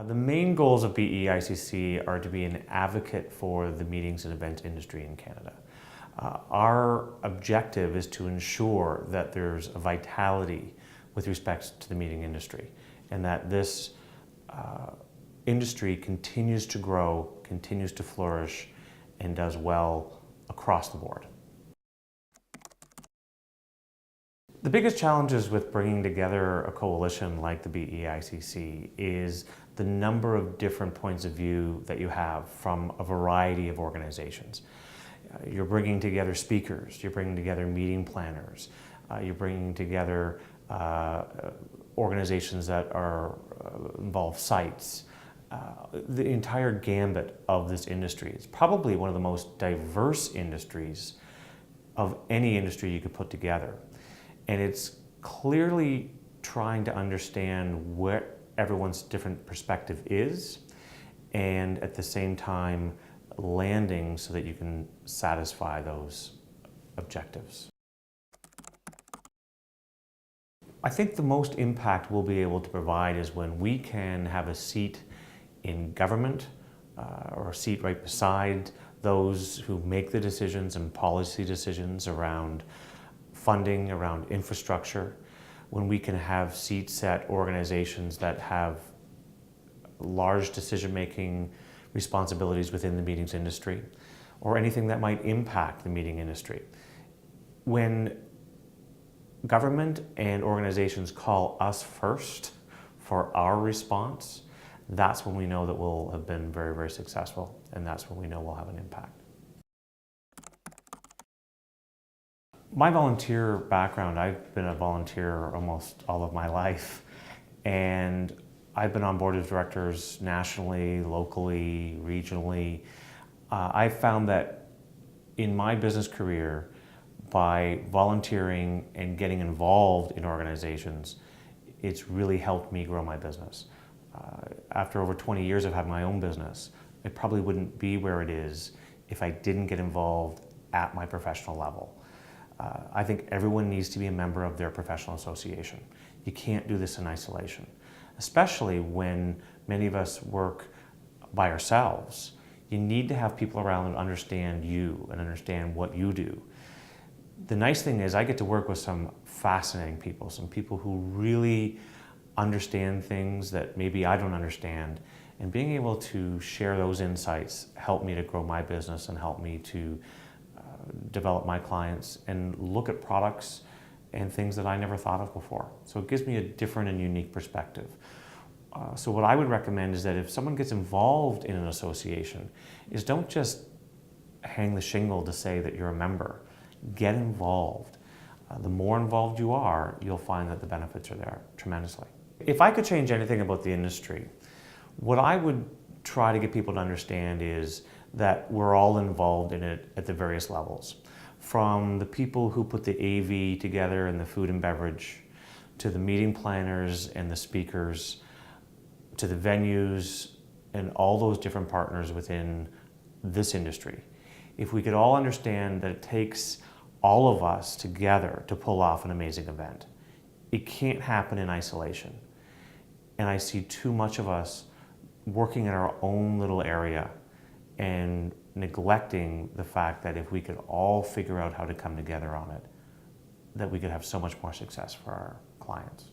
The main goals of BEICC are to be an advocate for the meetings and events industry in Canada. Our objective is to ensure that there's a vitality with respect to the meeting industry and that this industry continues to grow, continues to flourish, and does well across the board. The biggest challenges with bringing together a coalition like the BEICC is the number of different points of view that you have from a variety of organizations. You're bringing together speakers, you're bringing together meeting planners, you're bringing together organizations that involve sites. The entire gambit of this industry is probably one of the most diverse industries of any industry you could put together. And it's clearly trying to understand what everyone's different perspective is, and at the same time landing so that you can satisfy those objectives. I think the most impact we'll be able to provide is when we can have a seat in government or a seat right beside those who make the decisions and policy decisions around funding, around infrastructure, when we can have seats at organizations that have large decision-making responsibilities within the meetings industry, or anything that might impact the meeting industry. When government and organizations call us first for our response, that's when we know that we'll have been very, very successful, and that's when we know we'll have an impact. My volunteer background, I've been a volunteer almost all of my life, and I've been on board of directors nationally, locally, regionally. I've found that in my business career, by volunteering and getting involved in organizations, it's really helped me grow my business. After over 20 years of having my own business, it probably wouldn't be where it is if I didn't get involved at my professional level. I think everyone needs to be a member of their professional association. You can't do this in isolation, especially when many of us work by ourselves. You need to have people around that understand you and understand what you do. The nice thing is I get to work with some fascinating people, some people who really understand things that maybe I don't understand, and being able to share those insights helped me to grow my business and help me to develop my clients and look at products and things that I never thought of before. So it gives me a different and unique perspective. So what I would recommend is that if someone gets involved in an association, is don't just hang the shingle to say that you're a member. Get involved. The more involved you are, you'll find that the benefits are there tremendously. If I could change anything about the industry, what I would try to get people to understand is that we're all involved in it at the various levels. From the people who put the AV together and the food and beverage, to the meeting planners and the speakers, to the venues and all those different partners within this industry. If we could all understand that it takes all of us together to pull off an amazing event. It can't happen in isolation. And I see too much of us working in our own little area and neglecting the fact that if we could all figure out how to come together on it, that we could have so much more success for our clients.